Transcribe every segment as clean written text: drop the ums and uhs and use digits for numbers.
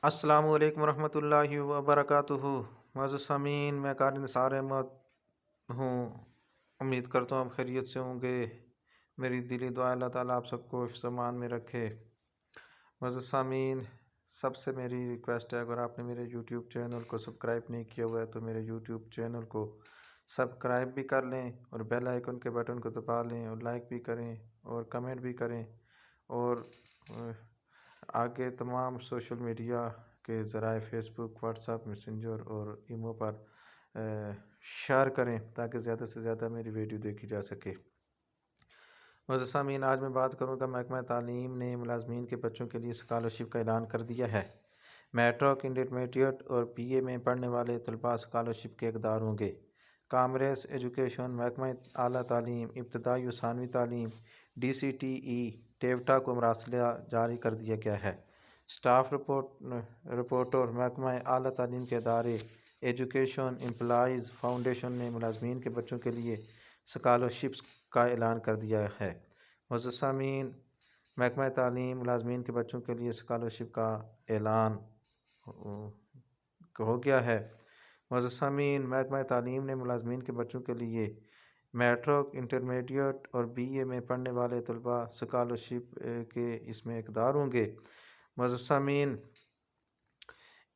السلام علیکم ورحمۃ اللہ وبرکاتہ۔ معزز سامعین، میں قاری نثار احمد ہوں۔ امید کرتا ہوں آپ خیریت سے ہوں گے۔ میری دلی دعا اللہ تعالیٰ آپ سب کو حفظ و امان میں رکھے۔ معزز سامعین، سب سے میری ریکویسٹ ہے، اگر آپ نے میرے یوٹیوب چینل کو سبسکرائب نہیں کیا ہوا ہے تو میرے یوٹیوب چینل کو سبسکرائب بھی کر لیں اور بیل آئیکن کے بٹن کو دبا لیں اور لائک بھی کریں اور کمنٹ بھی کریں، اور آگے تمام سوشل میڈیا کے ذرائع فیس بک، واٹس ایپ، میسنجر اور ایمو پر شیئر کریں تاکہ زیادہ سے زیادہ میری ویڈیو دیکھی جا سکے۔ معزز سامعین، آج میں بات کروں گا محکمہ تعلیم نے ملازمین کے بچوں کے لیے اسکالرشپ کا اعلان کر دیا ہے۔ میٹرک، انٹرمیڈیٹ اور بی اے میں پڑھنے والے طلباء اسکالرشپ کے حقدار ہوں گے۔ کامرس ایجوکیشن محکمہ اعلیٰ تعلیم، ابتدائی و ثانوی تعلیم DCTE ٹیوٹا کو مراسلہ جاری کر دیا گیا ہے۔ اسٹاف رپورٹر محکمہ اعلیٰ تعلیم کے ادارے ایجوکیشن امپلائیز فاؤنڈیشن نے ملازمین کے بچوں کے لیے اسکالرشپس کا اعلان کر دیا ہے۔ معزز سامعین، محکمہ تعلیم ملازمین کے بچوں کے لیے اسکالرشپ کا اعلان ہو گیا ہے۔ معزز سامعین، محکمہ تعلیم نے ملازمین کے بچوں کے لیے میٹرک، انٹرمیڈیٹ اور بی اے میں پڑھنے والے طلباء اسکالرشپ کے اس میں حقدار ہوں گے۔ معزز سامعین،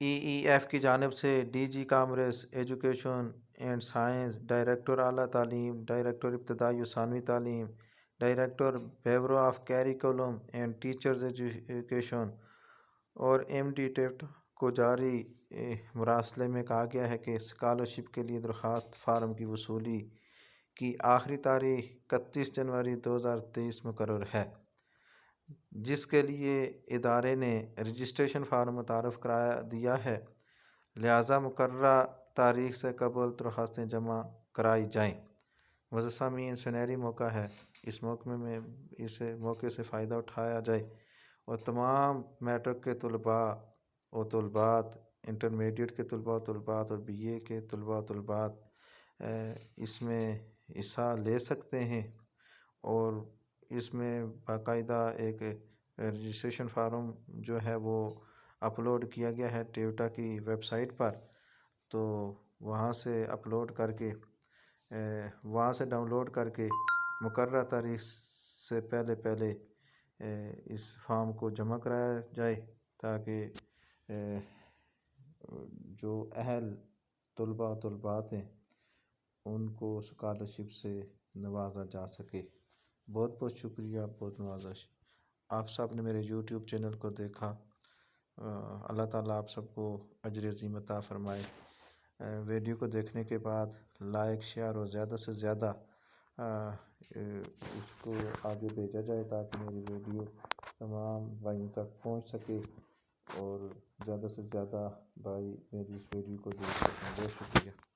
EEF کی جانب سے DG commerce education and science, director اعلیٰ تعلیم، ڈائریکٹر ابتدائی و ثانوی تعلیم، director bureau of curriculum and teachers education اور MD ٹیٹ کو جاری مراسلے میں کہا گیا ہے کہ اسکالرشپ کے لیے درخواست فارم کی وصولی کی آخری تاریخ 31 جنوری 2023 مقرر ہے، جس کے لیے ادارے نے رجسٹریشن فارم متعارف کرا دیا ہے، لہٰذا مقررہ تاریخ سے قبل درخواستیں جمع کرائی جائیں۔ معزز سامعین، سنہری موقع ہے، اس موقع سے فائدہ اٹھایا جائے اور تمام میٹرک کے طلباء و طلبات، انٹرمیڈیٹ کے طلباء و طلبات اور BA کے طلباء و طلبات اس میں حصہ لے سکتے ہیں، اور اس میں باقاعدہ ایک رجسٹریشن فارم جو ہے وہ اپلوڈ کیا گیا ہے ٹیوٹا کی ویب سائٹ پر، تو وہاں سے ڈاؤن لوڈ کر کے مقررہ تاریخ سے پہلے اس فارم کو جمع کرایا جائے تاکہ جو اہل طلباء و طلبات ہیں ان کو اسکالرشپ سے نوازا جا سکے۔ بہت بہت شکریہ، بہت نوازش۔ آپ سب نے میرے یوٹیوب چینل کو دیکھا، اللہ تعالیٰ آپ سب کو اجر عظیم عطا فرمائے۔ ویڈیو کو دیکھنے کے بعد لائک، شیئر اور زیادہ سے زیادہ اس کو آگے بھیجا جائے تاکہ میری ویڈیو تمام بھائیوں تک پہنچ سکے اور زیادہ سے زیادہ بھائی میری اس ویڈیو کو دیکھ سکیں۔ بہت شکریہ۔